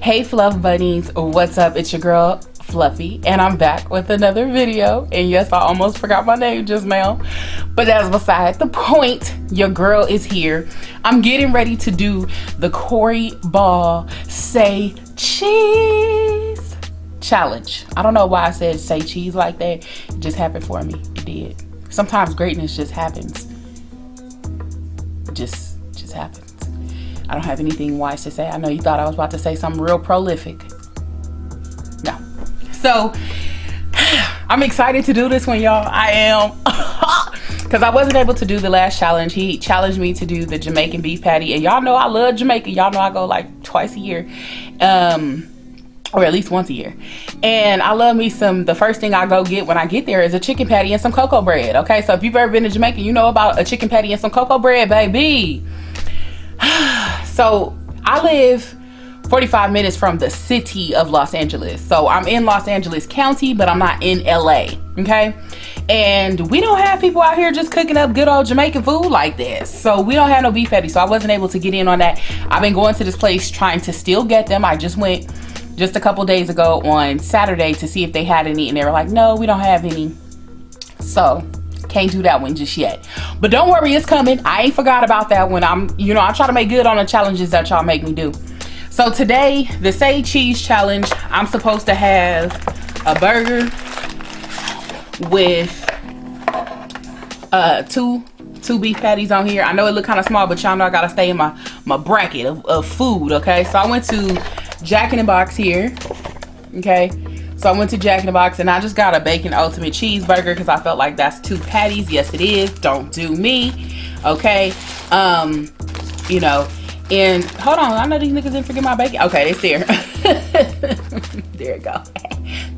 Hey Fluff Bunnies, what's up? It's your girl Fluffy, and I'm back with another video. And yes, I almost forgot my name just now, but that's beside the point. Your girl is here. I'm getting ready to do the Cory Ball Say Cheese challenge. I don't know why I said say cheese like that. It just happened for me. It did. Sometimes greatness just happens. It just happens. I don't have anything wise to say. I know you thought I was about to say something real prolific. No. So, I'm excited to do this one, y'all. I am. Because I wasn't able to do the last challenge. He challenged me to do the Jamaican beef patty. And y'all know I love Jamaica. Y'all know I go like twice a year. Or at least once a year. And I love me the first thing I go get when I get there is a chicken patty and some cocoa bread. Okay, so if you've ever been to Jamaica, you know about a chicken patty and some cocoa bread, baby. So I live 45 minutes from the city of Los Angeles. So I'm in Los Angeles County, but I'm not in LA, okay? And we don't have people out here just cooking up good old Jamaican food like this. So we don't have no beef patty, so I wasn't able to get in on that. I've been going to this place trying to still get them. I just went just a couple days ago on Saturday to see if they had any, and they were like, no, we don't have any. So can't do that one just yet, but don't worry, it's coming. I ain't forgot about that one. I try to make good on the challenges that y'all make me do. So today, the Say Cheese challenge, I'm supposed to have a burger with two beef patties on here. I know it look kind of small, but y'all know I gotta stay in my bracket of food. Okay, so I went to Jack in the Box here. Okay, so I went to Jack in the Box and I just got a bacon ultimate cheeseburger because I felt like that's 2 patties. Yes, it is. Don't do me. Okay. You know, and hold on. I know these niggas didn't forget my bacon. Okay, it's there. There it go.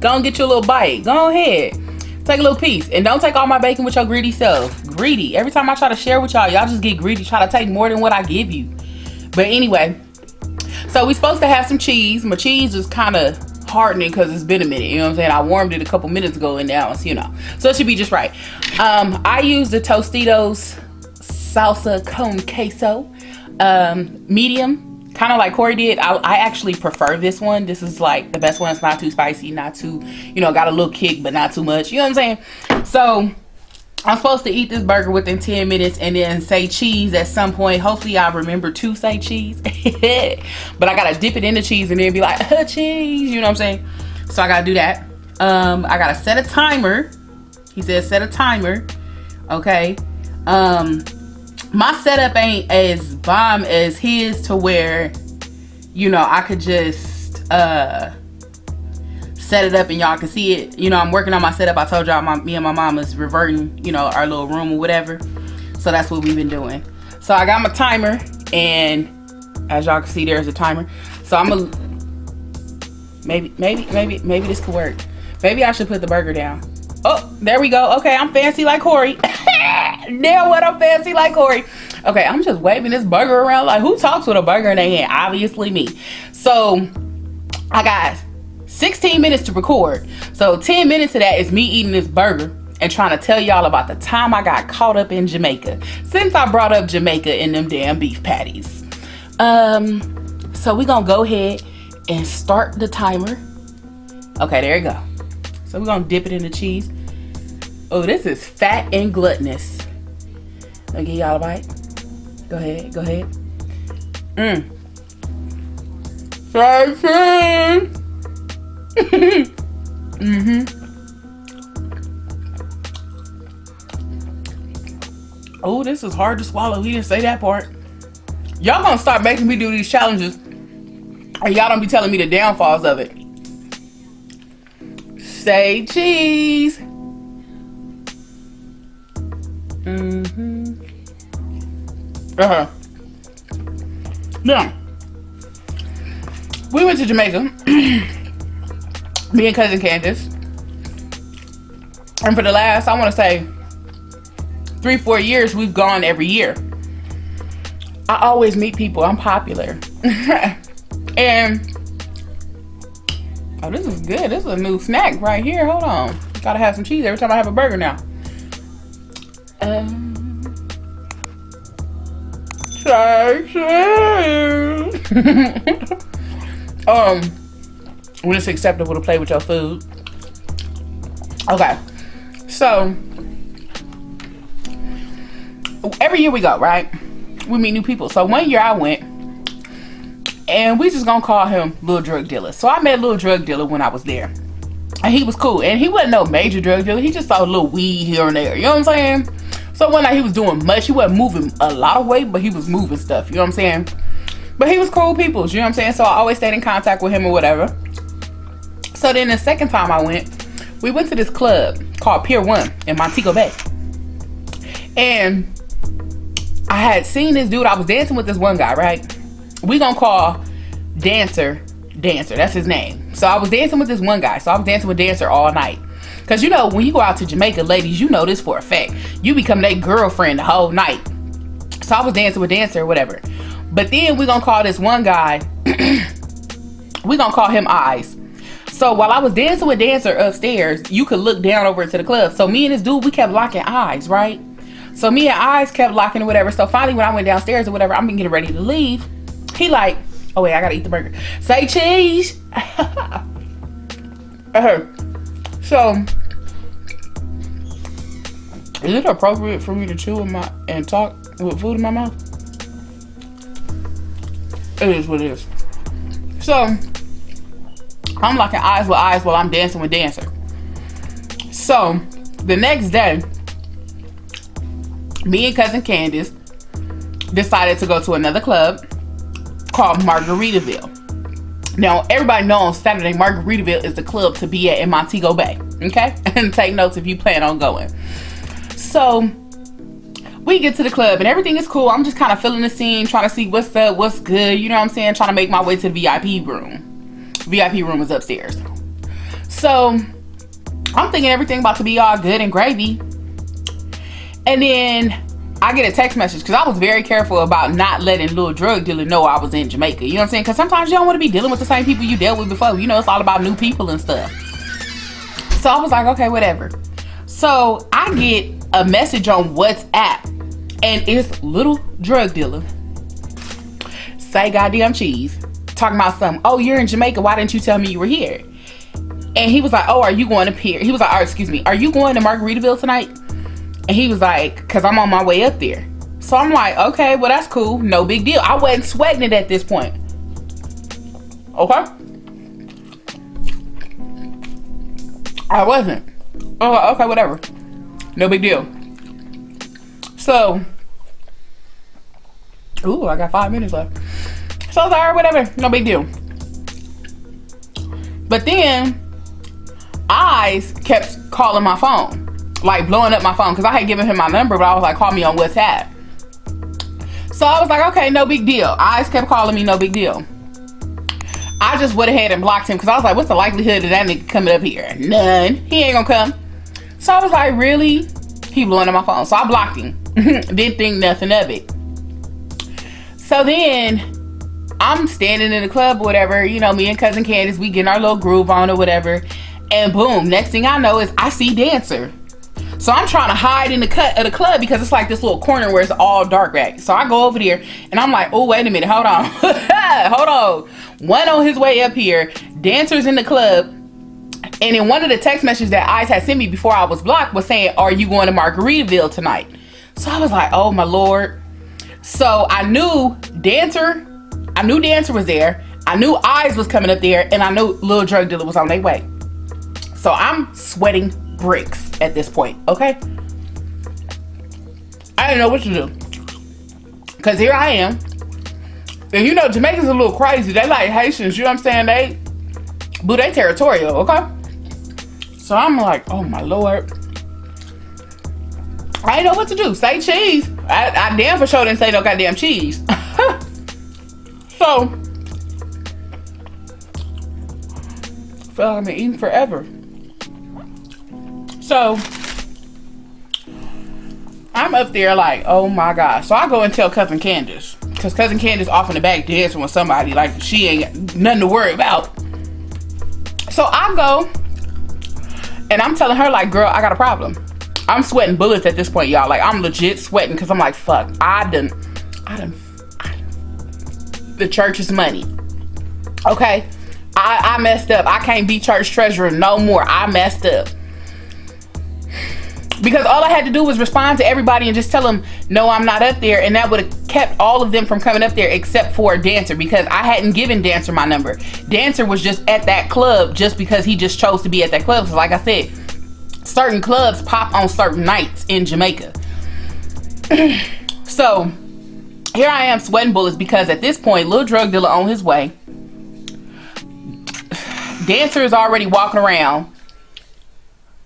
Go and get your little bite. Go ahead. Take a little piece. And don't take all my bacon with your greedy self. Greedy. Every time I try to share with y'all just get greedy. Try to take more than what I give you. But anyway, so we supposed to have some cheese. My cheese is kind of hardening because it's been a minute, you know what I'm saying? I warmed it a couple minutes ago and now it's, you know, so it should be just right. I use the Tostitos SALSA con queso, medium, kind of like Cory did. I actually prefer this one. This is like the best one. It's not too spicy, not too, you know, got a little kick but not too much, you know what I'm saying? So I'm supposed to eat this burger within 10 minutes and then say cheese at some point. Hopefully I remember to say cheese. But I gotta dip it in the cheese and then be like, cheese, you know what I'm saying? So I gotta do that. I gotta set a timer. He said set a timer. Okay. My setup ain't as bomb as his to where, you know, I could just set it up and y'all can see it. You know, I'm working on my setup. I told y'all me and my mom is reverting, you know, our little room or whatever. So that's what we've been doing. So I got my timer, and as y'all can see, there's a timer. So I'm gonna maybe this could work. Maybe I should put the burger down. Oh, there we go. Okay, I'm fancy like Cory. Now what? I'm fancy like Cory. Okay, I'm just waving this burger around like who talks with a burger in their hand? Obviously me. So I got 16 minutes to record. So 10 minutes of that is me eating this burger and trying to tell y'all about the time I got caught up in Jamaica. Since I brought up Jamaica in them damn beef patties. So we gonna go ahead and start the timer. Okay, there you go. So we're gonna dip it in the cheese. Oh, this is fat and gluttonous. I'll give y'all a bite. Go ahead, go ahead. SayCheese. Oh, this is hard to swallow. He didn't say that part. Y'all gonna start making me do these challenges and y'all don't be telling me the downfalls of it. Say cheese. Now, we went to Jamaica. Me and cousin Candace. And for the last, I want to say 3-4 years, we've gone every year. I always meet people. I'm popular. And oh, this is good. This is a new snack right here. Hold on. Gotta have some cheese every time I have a burger now. SayCheese. When it's acceptable to play with your food. Okay. So every year we go, right? We meet new people. So one year I went, and we just gonna call him Little Drug Dealer. So I met Little Drug Dealer when I was there. And he was cool. And he wasn't no major drug dealer. He just saw a little weed here and there. You know what I'm saying? So one night he was doing much. He wasn't moving a lot of weight, but he was moving stuff. You know what I'm saying? But he was cool people. You know what I'm saying? So I always stayed in contact with him or whatever. So then the second time I went, we went to this club called Pier 1 in Montego Bay. And I had seen this dude. I was dancing with this one guy, right? We gonna call Dancer. That's his name. So I was dancing with this one guy. So I was dancing with Dancer all night. Because, you know, when you go out to Jamaica, ladies, you know this for a fact. You become their girlfriend the whole night. So I was dancing with Dancer or whatever. But then we gonna call this one guy, we gonna call him Eyes. So while I was dancing with Dancer upstairs, you could look down over to the club. So me and this dude, we kept locking eyes, right? So me and Eyes kept locking or whatever. So finally when I went downstairs or whatever, I'm getting ready to leave. He like, oh wait, I gotta eat the burger. Say cheese. So, is it appropriate for me to chew and talk with food in my mouth? It is what it is. So, I'm locking eyes with Eyes while I'm dancing with Dancer. So, the next day, me and cousin Candace decided to go to another club called Margaritaville. Now, everybody knows Saturday Margaritaville is the club to be at in Montego Bay. Okay? And take notes if you plan on going. So, we get to the club and everything is cool. I'm just kind of feeling the scene, trying to see what's up, what's good. You know what I'm saying? Trying to make my way to the VIP room. VIP room is upstairs. So, I'm thinking everything about to be all good and gravy. And then I get a text message because I was very careful about not letting Little Drug Dealer know I was in Jamaica. You know what I'm saying? Because sometimes you don't want to be dealing with the same people you dealt with before. You know, it's all about new people and stuff. So I was like, okay, whatever. So I get a message on WhatsApp and it's Little Drug Dealer. Say goddamn cheese. Talking about something. Oh, you're in Jamaica. Why didn't you tell me you were here? And he was like, oh, are you going to Pier? He was like, oh, excuse me. Are you going to Margaritaville tonight? And he was like, because I'm on my way up there. So I'm like, okay, well, that's cool. No big deal. I wasn't sweating it at this point. Okay? I wasn't. Oh, okay, whatever. No big deal. So, ooh, I got 5 minutes left. So I was like, all right, whatever. No big deal. But then, Eyes kept calling my phone. Like blowing up my phone because I had given him my number, but I was like, call me on WhatsApp. So I was like, okay, no big deal. Eyes kept calling me, no big deal. I just went ahead and blocked him because I was like, what's the likelihood of that nigga coming up here? None. He ain't gonna come. So I was like, really? He blowing up my phone. So I blocked him. Didn't think nothing of it. So then I'm standing in the club or whatever, you know, me and cousin Candace, we getting our little groove on or whatever. And boom, next thing I know is I see Dancer. So I'm trying to hide in the cut of the club because it's like this little corner where it's all dark, right? So I go over there and I'm like, oh, wait a minute. Hold on. Hold on. One on his way up here. Dancer's in the club. And in one of the text messages that Eyes had sent me before I was blocked was saying, are you going to Margaritaville tonight? So I was like, oh, my Lord. So I knew Dancer was there. I knew Eyes was coming up there. And I knew Little Drug Dealer was on their way. So I'm sweating bricks at this point, okay? I didn't know what to do. Because here I am. And you know, Jamaicans a little crazy. They like Haitians, you know what I'm saying? They territorial, okay? So I'm like, oh my Lord. I didn't know what to do. Say cheese. I damn for sure didn't say no goddamn cheese. So, feel like I've been eating forever. So, I'm up there like, oh my gosh. So I go and tell cousin Candace. Because cousin Candace off in the back dancing with somebody. Like, she ain't nothing to worry about. So I go. And I'm telling her like, girl, I got a problem. I'm sweating bullets at this point, y'all. Like, I'm legit sweating. Because I'm like, fuck. I done. The church's money. Okay. I messed up. I can't be church treasurer no more. I messed up. Because all I had to do was respond to everybody and just tell them, no, I'm not up there. And that would have kept all of them from coming up there except for Dancer, because I hadn't given Dancer my number. Dancer was just at that club just because he just chose to be at that club. So like I said, certain clubs pop on certain nights in Jamaica. So here I am sweating bullets because at this point, little drug dealer on his way. Dancer is already walking around.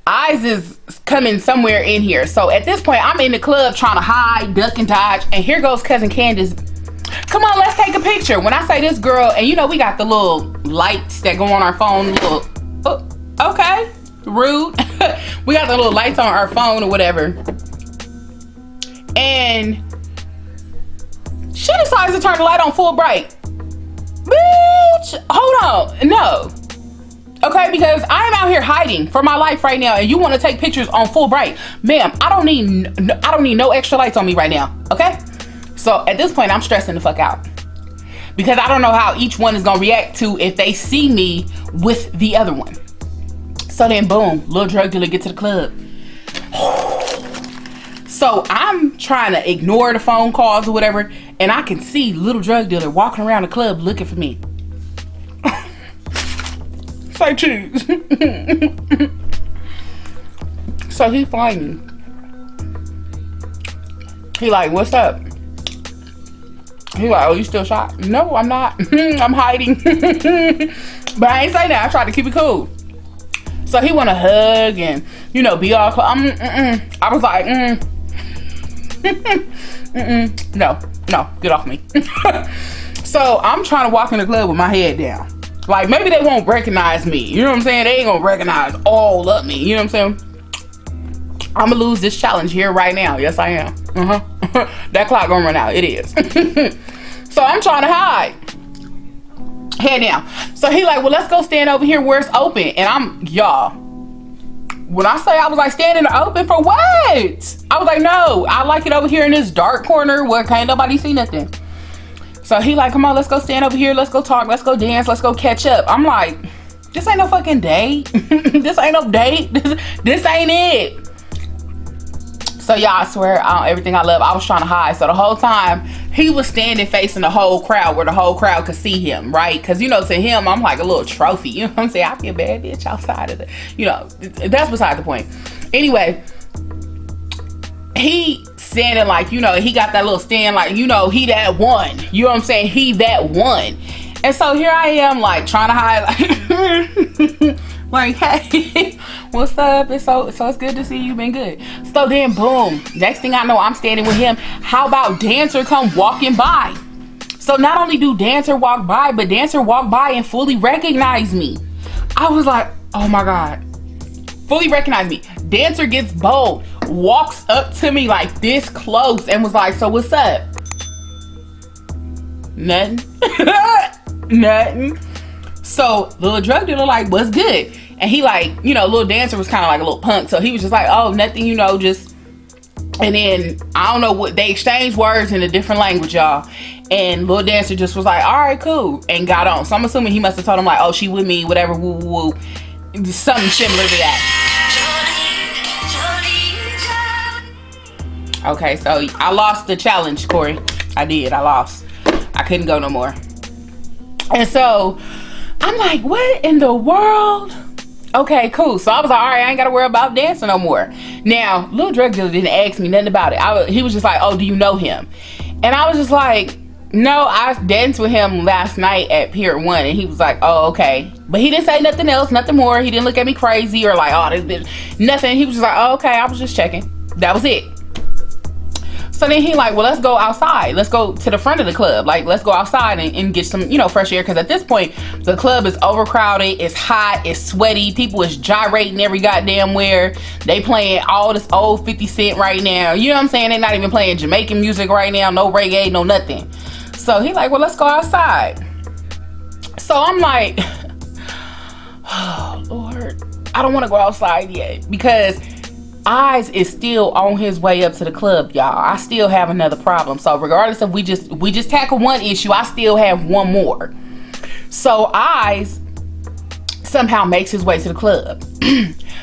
Eyes is coming somewhere in here. So at this point, I'm in the club trying to hide, duck, and dodge. And here goes Cousin Candace. Come on, let's take a picture. When I say this girl, and you know, we got the little lights that go on our phone. Little, oh, okay, rude. We got the little lights on our phone or whatever. And she decides to turn the light on full bright. Bitch, hold on, no. Okay, because I'm out here hiding for my life right now, and you want to take pictures on full bright, ma'am. I don't need no extra lights on me right now. Okay, so at this point, I'm stressing the fuck out because I don't know how each one is gonna react to if they see me with the other one. So then, boom, little drug dealer get to the club. So I'm trying to ignore the phone calls or whatever, and I can see little drug dealer walking around the club looking for me. SayCheese. So he find me. He like, what's up? He like, oh, you still shot? No, I'm not. I'm hiding. But I ain't say that. I tried to keep it cool. So he want to hug and, you know, be all close. I was like, no, get off me. So I'm trying to walk in the club with my head down. Like, maybe they won't recognize me. You know what I'm saying? They ain't gonna recognize all of me. You know what I'm saying? I'm gonna lose this challenge here right now. Yes, I am. That clock gonna run out. It is. So I'm trying to hide. Head down. So he like, well, let's go stand over here where it's open. And I'm, y'all, when I say I was like, stand in the open for what? I was like, no, I like it over here in this dark corner where can't nobody see nothing. So he like, come on, let's go stand over here. Let's go talk. Let's go dance. Let's go catch up. I'm like, this ain't no fucking date. This ain't no date. This ain't it. So y'all, I swear, everything I love, I was trying to hide. So the whole time, he was standing facing the whole crowd where the whole crowd could see him, right? Because, you know, to him, I'm like a little trophy. You know what I'm saying? I feel bad bitch outside of the, you know, that's beside the point. Anyway, he standing like, you know, he got that little stand like, you know, he that one. You know what I'm saying? He that one. And so here I am like trying to hide like, hey, what's up? It's so it's good to see you. Been good. So then boom, next thing I know, I'm standing with him. How about Dancer come walking by? So not only do Dancer walk by, but Dancer walk by and fully recognize me. I was like, oh my God. Fully recognize me. Dancer gets bold, walks up to me like this close and was like, so what's up? Nothing. Nothing. So little drug dealer like, what's good? And he like, you know, little Dancer was kind of like a little punk. So he was just like, oh, nothing, you know, just, and then I don't know what, they exchanged words in a different language, y'all. And little Dancer just was like, all right, cool. And got on. So I'm assuming he must have told him like, oh, she with me, whatever, woo, woo, woo. Something similar to that. Okay, so I lost the challenge, Cory. I did. I lost. I couldn't go no more. And so I'm like, what in the world? Okay, cool. So I was like, all right, I ain't got to worry about dancing no more. Now, little drug dealer didn't ask me nothing about it. He was just like, oh, do you know him? And I was just like, no, I danced with him last night at Pier 1. And he was like, oh, okay. But he didn't say nothing else, nothing more. He didn't look at me crazy or like, oh, this bitch. Nothing. He was just like, oh, okay, I was just checking. That was it. So then he like, well, let's go outside. Let's go to the front of the club. Like, let's go outside and get some, you know, fresh air. Because at this point, the club is overcrowded. It's hot. It's sweaty. People is gyrating every goddamn where. They playing all this old 50 Cent right now. You know what I'm saying? They're not even playing Jamaican music right now. No reggae, no nothing. So he like, well, let's go outside. So I'm like, oh, Lord, I don't want to go outside yet. Because Eyes is still on his way up to the club, y'all. I still have another problem. So regardless of we just tackle one issue, I still have one more. So Eyes somehow makes his way to the club.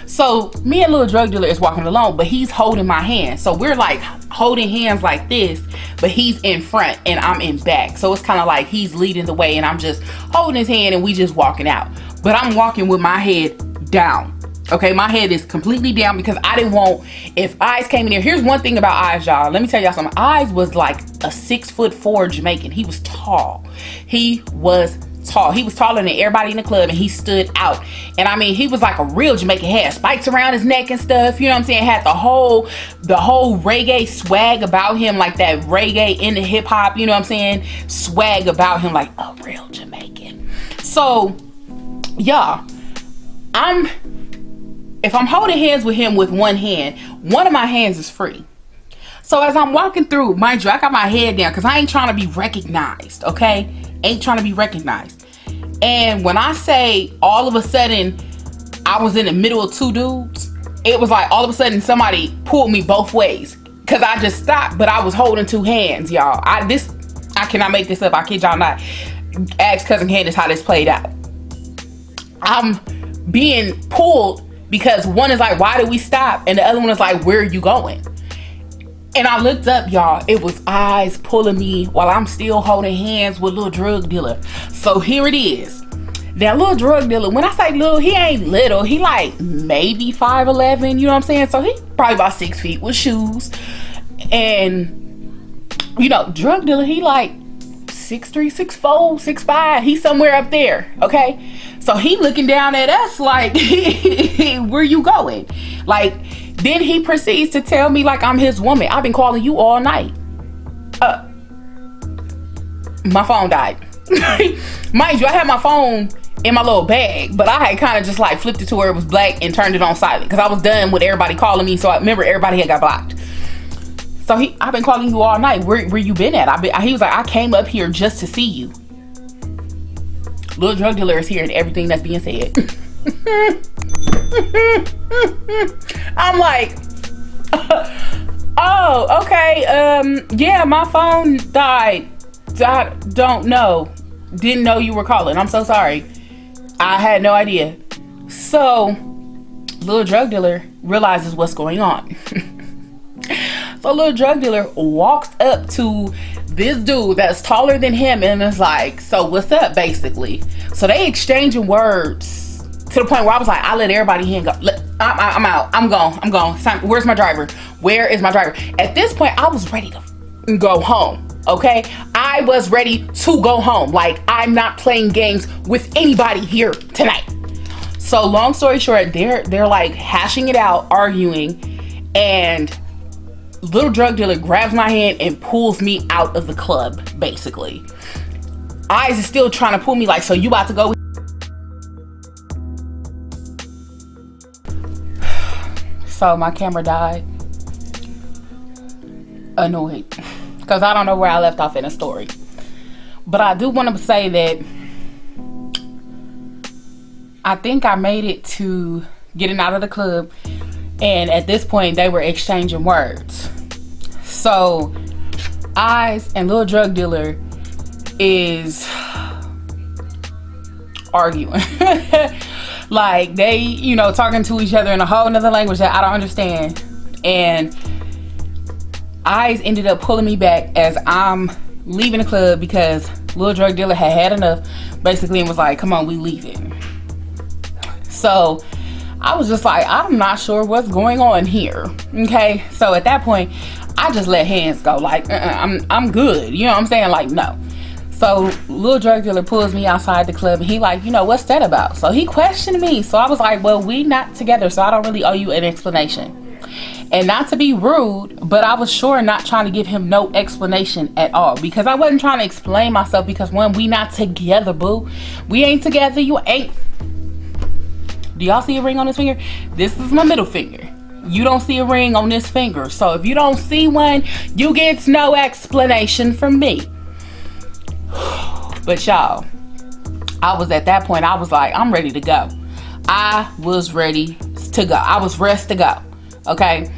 So me and little drug dealer is walking along, but he's holding my hand. So we're like holding hands like this, but he's in front and I'm in back. So it's kind of like he's leading the way and I'm just holding his hand and we just walking out. But I'm walking with my head down. Okay, my head is completely down because I didn't want, if Eyes came in here. Here's one thing about Eyes, y'all. Let me tell y'all something. Eyes was like a 6'4" Jamaican. He was tall. He was tall. He was taller than everybody in the club and he stood out. And I mean, he was like a real Jamaican. He had spikes around his neck and stuff. You know what I'm saying? Had the whole reggae swag about him, like that reggae in the hip hop, you know what I'm saying? Swag about him, like a real Jamaican. So, y'all, if I'm holding hands with him with one hand, one of my hands is free. So as I'm walking through, mind you, I got my head down because I ain't trying to be recognized, okay? Ain't trying to be recognized. And when I say all of a sudden I was in the middle of two dudes, it was like all of a sudden somebody pulled me both ways because I just stopped, but I was holding two hands, y'all. I cannot make this up. I kid y'all not. Ask Cousin Candace how this played out. I'm being pulled because one is like, why did we stop? And the other one is like, where are you going? And I looked up, y'all. It was Eyes pulling me while I'm still holding hands with little drug dealer. So here it is. That little drug dealer, when I say little, he ain't little. He like maybe 5'11", you know what I'm saying? So he probably about 6 feet with shoes. And, you know, drug dealer, he like 6'3", 6'4", 6'5". He's somewhere up there, okay? So he looking down at us like, where you going? Like, then he proceeds to tell me like I'm his woman. I've been calling you all night. My phone died. Mind you, I had my phone in my little bag, but I had kind of just like flipped it to where it was black and turned it on silent because I was done with everybody calling me. So I remember everybody had got blocked. So I've been calling you all night. Where you been at? He was like, I came up here just to see you. Little drug dealer is hearing everything that's being said. I'm like, oh, okay. Yeah, my phone died. I don't know. Didn't know you were calling. I'm so sorry. I had no idea. So, little drug dealer realizes what's going on. So, little drug dealer walks up to this dude that's taller than him and is like, so what's up, basically? So they exchanging words to the point where I was like, I let everybody hang up. I'm out. I'm gone. Where's my driver? Where is my driver? At this point, I was ready to go home. Okay, I was ready to go home. Like, I'm not playing games with anybody here tonight. So long story short, they're like hashing it out, arguing, and little drug dealer grabs my hand and pulls me out of the club, basically. Eyes is still trying to pull me like, so you about to go? So my camera died. Annoyed. Because I don't know where I left off in the story. But I do want to say that I think I made it to getting out of the club. And at this point, they were exchanging words. So, Eyes and little drug dealer is arguing. Like, they, you know, talking to each other in a whole nother language that I don't understand. And Eyes ended up pulling me back as I'm leaving the club because little drug dealer had enough, basically, and was like, come on, we leaving. So I was just like, I'm not sure what's going on here. Okay, so at that point I just let hands go, like, I'm good, you know what I'm saying? Like, no. So little drug dealer pulls me outside the club and he like, you know, what's that about? So he questioned me. So I was like, well, we not together, so I don't really owe you an explanation. And not to be rude, but I was sure not trying to give him no explanation at all, because I wasn't trying to explain myself, because when we not together, boo. We ain't together, you ain't. Do y'all see a ring on this finger? This is my middle finger. You don't see a ring on this finger. So if you don't see one, you get no explanation from me. But y'all, I was at that point, I was like, I'm ready to go. I was ready to go. I was ready to go. Okay,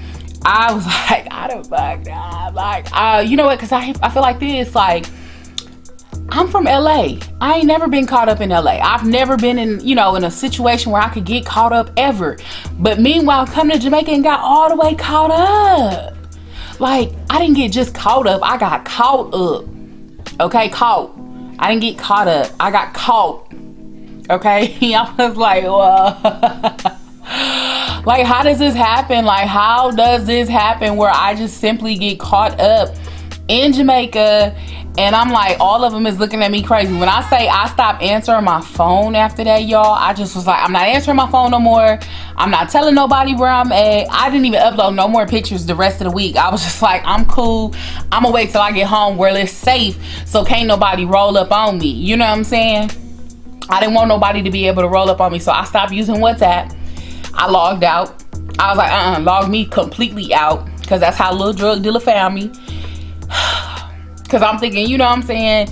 I was like, I don't fuck, like, you know what? Cause I feel like this, like, I'm from LA. I ain't never been caught up in LA. I've never been in, you know, in a situation where I could get caught up ever. But meanwhile, coming to Jamaica and got all the way caught up. Like, I didn't get just caught up. I got caught up. Okay, caught. I didn't get caught up. I got caught. Okay? I was like, well, like, how does this happen? Like, how does this happen where I just simply get caught up in Jamaica? And I'm like, all of them is looking at me crazy. When I say I stopped answering my phone after that, y'all, I just was like, I'm not answering my phone no more. I'm not telling nobody where I'm at. I didn't even upload no more pictures the rest of the week. I was just like, I'm cool. I'm gonna wait till I get home where it's safe, so can't nobody roll up on me. You know what I'm saying? I didn't want nobody to be able to roll up on me, so I stopped using WhatsApp. I logged out. I was like, log me completely out, because that's how little drug dealer found me. Because I'm thinking, you know what I'm saying,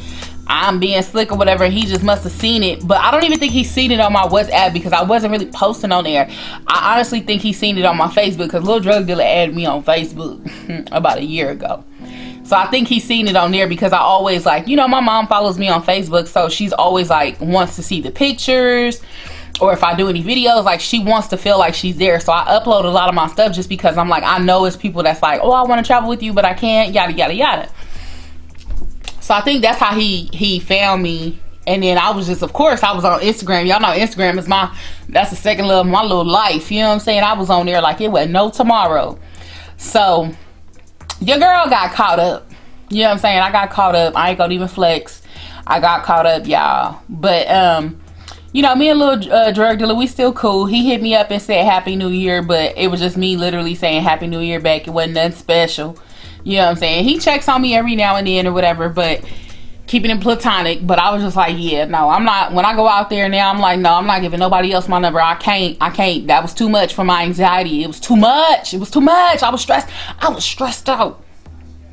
I'm being slick or whatever. He just must have seen it. But I don't even think he's seen it on my WhatsApp, because I wasn't really posting on there. I honestly think he's seen it on my Facebook, because little drug dealer added me on Facebook about a year ago. So I think he's seen it on there, because I always, like, you know, my mom follows me on Facebook, so she's always like wants to see the pictures, or if I do any videos, like, she wants to feel like she's there. So I upload a lot of my stuff just because I'm like, I know it's people that's like, oh, I want to travel with you, but I can't, yada yada yada. So I think that's how he found me. And then I was just, of course, I was on Instagram. Y'all know Instagram is that's the second love of my little life. You know what I'm saying? I was on there like it was no tomorrow. So your girl got caught up. You know what I'm saying? I got caught up. I ain't gonna even flex. I got caught up, y'all. But you know, me and little drug dealer, we still cool. He hit me up and said Happy New Year, but it was just me literally saying Happy New Year back. It wasn't nothing special. You know what I'm saying? He checks on me every now and then or whatever, but keeping it platonic. But I was just like, yeah, no, I'm not. When I go out there now, I'm like, no, I'm not giving nobody else my number. I can't. That was too much for my anxiety. It was too much. It was too much. I was stressed out.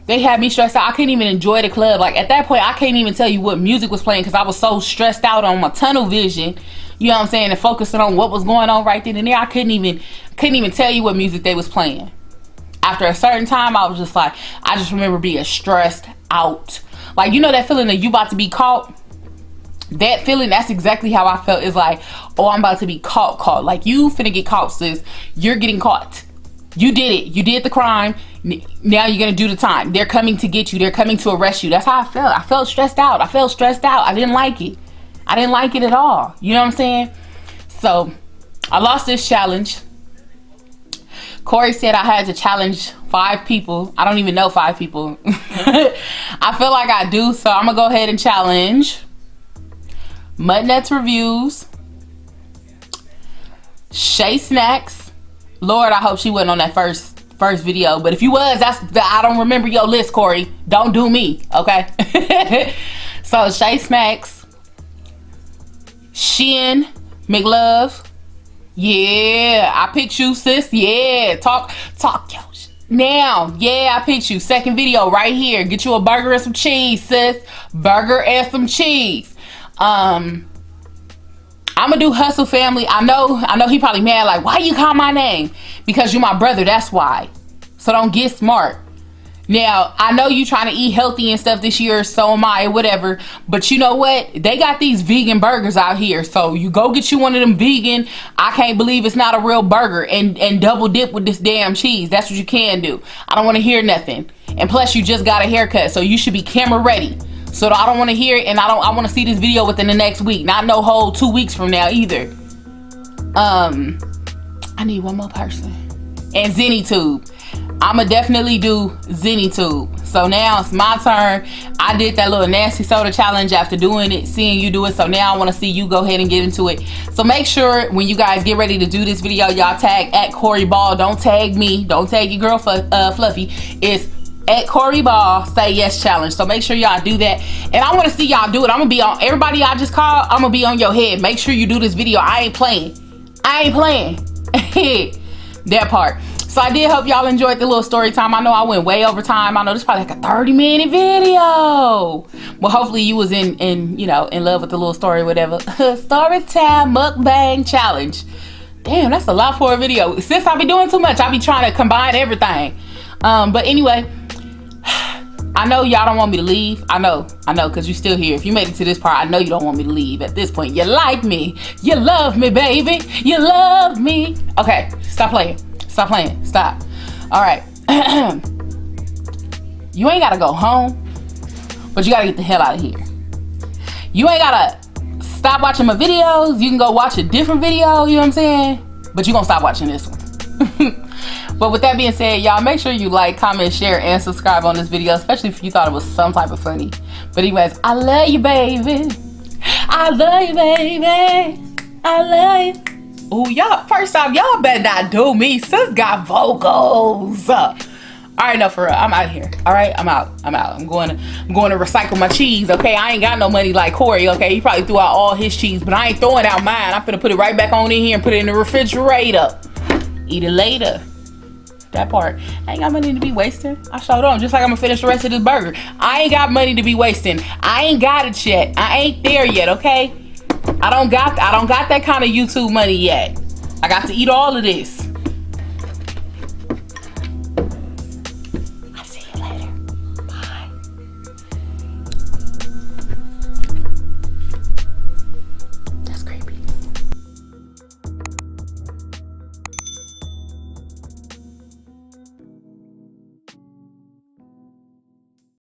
They had me stressed out. I couldn't even enjoy the club. Like, at that point, I can't even tell you what music was playing, because I was so stressed out on my tunnel vision. You know what I'm saying? And focusing on what was going on right then and there. I couldn't even tell you what music they was playing. After a certain time, I was just like, I just remember being stressed out. Like, you know that feeling that you about to be caught? That feeling, that's exactly how I felt. It's like, oh, I'm about to be caught. Like, you finna get caught, sis. You're getting caught. You did it. You did the crime. Now you're gonna do the time. They're coming to get you. They're coming to arrest you. That's how I felt. I felt stressed out. I didn't like it. I didn't like it at all. You know what I'm saying? So, I lost this challenge. Cory said I had to challenge 5 people. I don't even know 5 people. I feel like I do, so I'm gonna go ahead and challenge Mud Nuts Reviews, Shay Snacks. Lord, I hope she wasn't on that first video, but if you was, I don't remember your list, Cory. Don't do me, okay? So Shay Snacks, Shin McLove. Yeah, I picked you, sis. Yeah, talk yo now. Yeah, I picked you. Second video right here. Get you a burger and some cheese, sis. Burger and some cheese. I'm gonna do Hustle Family. I know he probably mad, like, why you call my name? Because you're my brother, that's why. So don't get smart. Now, I know you trying to eat healthy and stuff this year, so am I, whatever. But you know what? They got these vegan burgers out here. So you go get you one of them vegan, I can't believe it's not a real burger, and double dip with this damn cheese. That's what you can do. I don't want to hear nothing. And plus, you just got a haircut, so you should be camera ready. So I don't want to hear it, and I want to see this video within the next week. Not no whole 2 weeks from now either. I need one more person. And ZennyTube. I'ma definitely do ZennyTube. So now it's my turn. I did that little nasty soda challenge after doing it, seeing you do it. So now I want to see you go ahead and get into it. So make sure when you guys get ready to do this video, y'all tag at Cory Ball. Don't tag me. Don't tag your girl Fluffy. It's at Cory Ball Say Yes Challenge. So make sure y'all do that. And I want to see y'all do it. I'm gonna be on everybody y'all just called. I'm gonna be on your head. Make sure you do this video. I ain't playing. That part. So I did hope y'all enjoyed the little story time. I know I went way over time. I know this is probably like a 30-minute video. Well, hopefully you was in love with the little story, whatever. Story time mukbang challenge. Damn, that's a lot for a video. Since I be doing too much, I be trying to combine everything. But anyway, I know y'all don't want me to leave. I know, because you're still here. If you made it to this part, I know you don't want me to leave at this point. You like me. You love me, baby. You love me. Okay, stop playing. Stop playing. Stop. All right. You ain't got to go home, but you got to get the hell out of here. You ain't got to stop watching my videos. You can go watch a different video, you know what I'm saying? But you going to stop watching this one. But with that being said, y'all make sure you like, comment, share, and subscribe on this video, especially if you thought it was some type of funny. But anyways, I love you, baby. I love you, baby. I love you. Oh, y'all, first off, y'all better not do me. Sis got vocals. All right, no, for real, I'm out of here. All right, I'm out. I'm going to recycle my cheese, okay? I ain't got no money like Cory, okay? He probably threw out all his cheese, but I ain't throwing out mine. I'm finna put it right back on in here and put it in the refrigerator. Eat it later. That part. I ain't got money to be wasting. I showed on, just like I'm gonna finish the rest of this burger. I ain't got money to be wasting. I ain't got it yet. I ain't there yet, okay? I don't got that kind of YouTube money yet. I got to eat all of this.